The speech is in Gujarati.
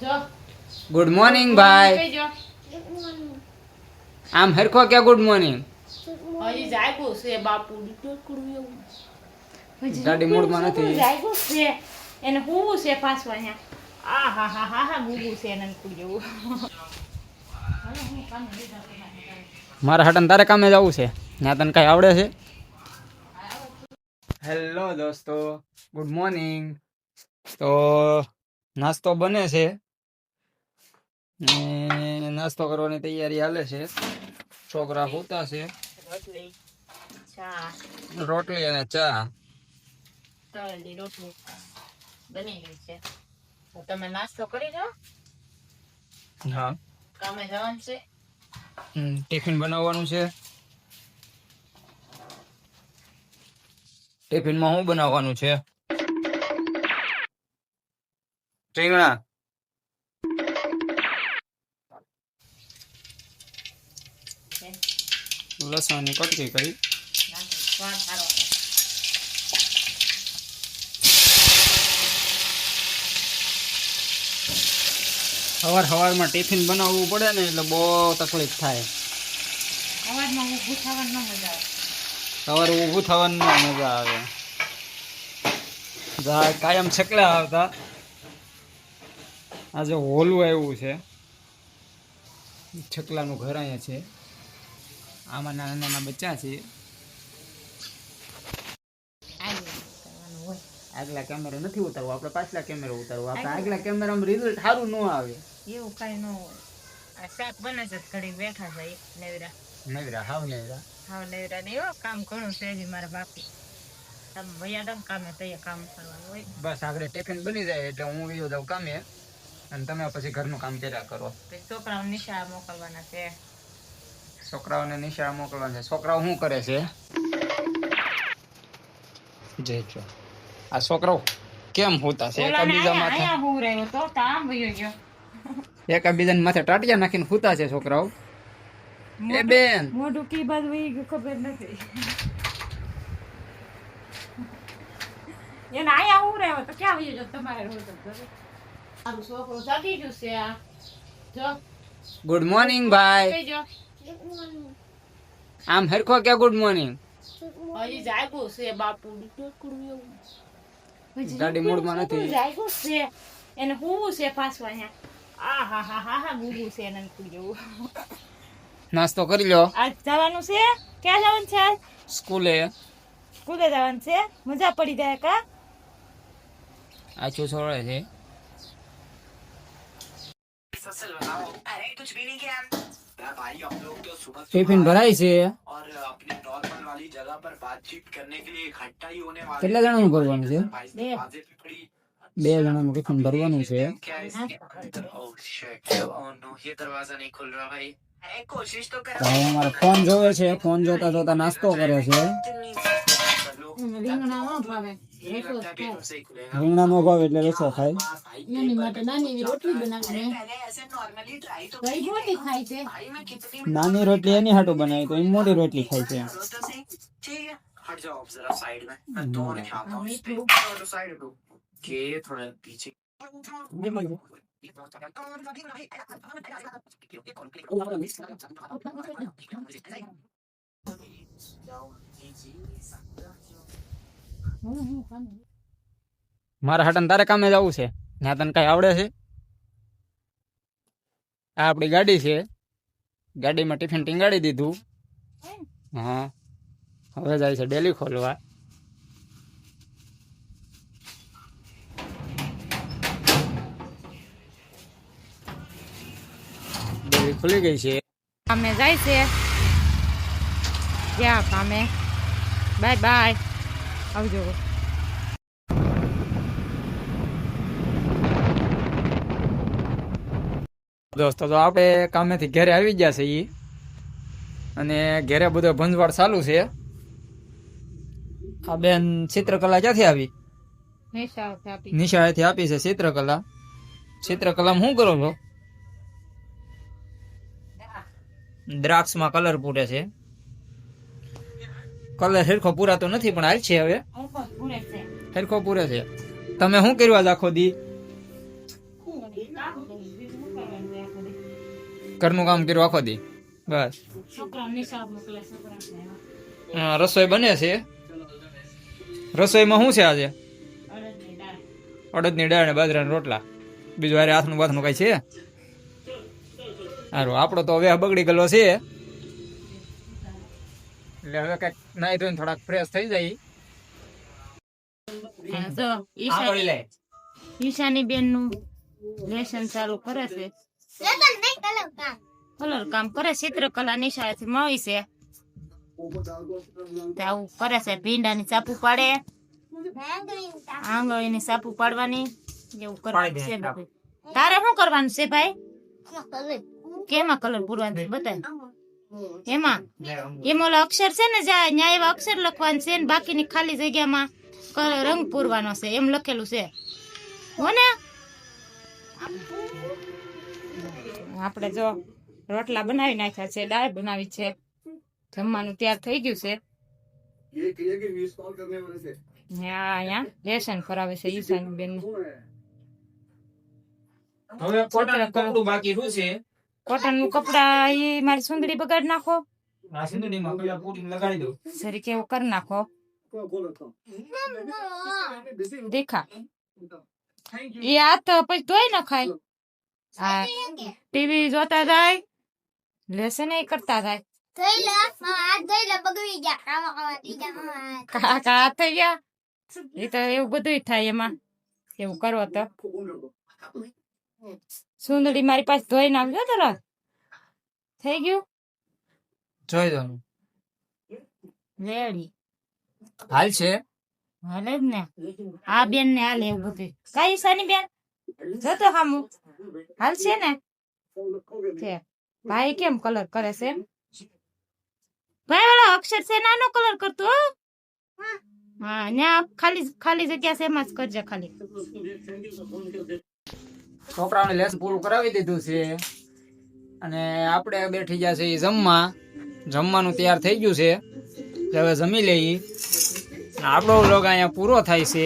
गुड मॉर्निंग भाई आम हरखो क्या गुड मॉर्निंग હજી જાગ્યો છે બાપુ ટોકડું એવું હજી ગાડી મૂડમાં નથી. જાગ્યો છે એને હું છે પાછો અહીંયા આ હા હા હા હા ગુગુ છે એને કુડી એવું મારા હાટન તારે કામે જવું છે ત્યાં તને કઈ આવડે છે? હેલો દોસ્તો, ગુડ મોર્નિંગ. તો નાસ્તો બને છે ને નાસ્તો કરવાની તૈયારી હાલે છે. છોકરા હોતા છે. રોટલી ચા રોટલી અને ચા. તળેલી રોટલી બની ગઈ છે. તો તમે નાસ્તો કરી લો. હા, કામે જવાનું છે. ટિફિન બનાવવાનું છે. ટિફિનમાં શું બનાવવાનું છે? રીંગણા. લસણની કટકી કરી. સ્વાદ સારો સવારમાં ટિફિન બનાવવું પડે ને એટલે બહુ તકલીફ થાય. અવાજમાં ઊભું થવાનું ન મજા આવે. સવારે ઊભું થવાનું ન મજા આવે. કાયમ છકલા આવતા, આજે હોલું આવ્યું છે. છકલાનું ઘર અહીંયા છે. આમાં નાના નાના બચ્ચા છે. આગલા કેમેરા નથી ઉતારવું, આપણે પાછલા કેમેરા ઉતારવું. આપણે આગલા કેમેરામાં રિઝલ્ટ સારું ન આવે. એવું કઈ ન હોય. આ શાક બને છે ઘડી બેઠા છે નેવરા. નવરા હાવ નવરા. હા નેવરા ને એવો કામ ઘણું છે હજી મારા બાકી. તમે ભૈયા દમ કામે તો કામ કરવાનું હોય. બસ આગળ ટિફિન બની જાય એટલે હું વયો જાઉં કામે અને તમે પછી ઘરનું કામ કર્યા કરો. પછી છોકરાઓને નિશાળા મોકલવાના છે. છોકરાઓને નિશાળા મોકલવાના છે. છોકરાઓ શું કરે છે? જય જો આ છોકરાઓ કેમ હોતા છે? એકબીજા માથે અહીંયા હું રહ્યો તો તામ વયો ગયો. એકબીજાને માથે ટાટિયા નાખીને હોતા છે છોકરાઓ. એ બેન મોઢું કી બાજુ વહી ગયું ખબર નથી. એને આયા હું રહ્યો તો ક્યાં વયો ગયો તમારે રોજ મારું છોકરું જાગી ગયું છે. આ જો ગુડ મોર્નિંગ ભાઈ. કહેજો આમ હરખો કે ગુડ મોર્નિંગ. હજી જાગ્યો છે બાપુ ટોકડું એવું ગાડી મૂડમાં નથી. જાગ્યો છે એને હું છે પાછો અહીંયા આ હા હા હા હા ગુગુ છે એને કુડી એવું નાસ્તો કરી લો. આજ જવાનું છે. ક્યાં જવાનું છે? આજ સ્કૂલે. સ્કૂલે જવાનું છે. મજા પડી જાય કા? આછું છોડે છે. ટિફિન ભરાય છે. કેટલા જણાનું ભરવાનું છે? 2 જણાનું ટિફિન ભરવાનું છે. ભાઈ અમારે ફોન જોવે છે. ફોન જોતા જોતા નાસ્તો કરે છે. રીંગણા નો ભાવ એટલે રસો ખાય. એની માટે નાની એવી રોટલી બનાવીને કઈ મોટી ખાય છે. નાની રોટલી એની હાટું બનાવી તો એ મોટી રોટલી ખાય છે. મારા હાટન તારે કામે જવું છે ત્યાં તને કઈ આવડે છે? આ આપણી ગાડી છે. ગાડીમાં ટિફિન ટીંગાડી દીધું. હા, હવે જાય છે ડેલી ખોલવા. ડેલી ખુલી ગઈ છે. કામે જાય છે. ક્યાં કામે? બાય બાય, આવજો. દોસ્તો તો આપણે કામેથી ઘરે આવી ગયા છે ઈ, અને ઘરે બધો ભંજવાળ ચાલુ છે. આ બેન ચિત્રકલા ક્યાંથી આવી? નિશાળેથી આપી છે ચિત્રકલા. ચિત્રકલામાં શું કરો છો? દ્રાક્ષમાં કલર પૂરે છે. કલર હેરખો પૂરાતો નથી પણ હાલ છે હવે. હેરખો પૂરે છે. તમે શું કર્યું આજ આખો દી? ઘરનું કામ કર્યું આખો દી બસ. છોકરા નિશાળ મોકલે છોકરા રસોઈ બને છે. રસોઈમાં શું છે આજે? અડદની દાળ અડદની દાળ ને બાજરાના રોટલા. બીજું હારે હાથનું બાથનું કઈ છે? સારું, આપણો તો હવે બગડી ગયેલો છે એટલે હવે કઈક નાઈ ધોઈને થોડાક ફ્રેશ થઈ જાય. તો ઈશાની બેન નું લેસન ચાલુ કરે છે. કલર કામ કરે, ચિત્રકલા નિશાળેથી મળી છે. તે આવું કરે છે, ભીંડાની ચાપુ પાડે, આંગળીની ચાપુ પાડવાની, એવું કરવાનું છે બધું. તારે શું કરવાનું છે ભાઈ? કેમાં કલર પૂરવાનું છે બતાય. એમાં ઓલા અક્ષર છે ને, જ્યાં ન્યાય એવા અક્ષર લખવાનું છે ને બાકીની ખાલી જગ્યામાં રંગ પૂરવાનો છે એમ લખેલું છે હો ને. આપણે જો રોટલા બનાવી નાખ્યા છે, દાળ બનાવી છે, જમવાનું તૈયાર થઈ ગયું છે. અહીંયા લેસન કરાવે છે ઈશાની બેન. હવે કોટન બાકી શું છે? કોટન નું કપડા એ મારી સુંદરી બગાડ નાખો, આ સિંદડીમાં પેલા પૂરી લગાડી દો. સરી કેવું કરી નાખો. દેખા એ હાથ પછી ધોઈ નખાય. હા, ટીવી જોતા જાય, લેસન કરતા જાય. કાકા હાથ થઈ ગયા. એ તો એવું બધું થાય એમાં, એવું કરો તો. સુંદડી મારી પાસે ધોઈ નાખજો તરત. થઈ ગયું, જોઈ દો. રેડી હાલ છે. હાલે જ ને, આ બેન ને હાલે એવું બધું. કઈ ઈશાની બેન જોતો હામું હાલ છે ને. છે ભાઈ કેમ કલર કરે છે? ભાઈ વાળા અક્ષર છે નાનો કલર કરતો. હા, ન્યા ખાલી જગ્યા છે એમાં જ કરજે ખાલી. છોકરાઓને લેસન પૂરું કરાવી દીધું છે અને આપણે બેઠી ગયા છે જમવા. જમવાનું તૈયાર થઈ ગયું છે, હવે જમી લઈએ. આપણો વ્લોગ અહીંયા પૂરો થાય છે.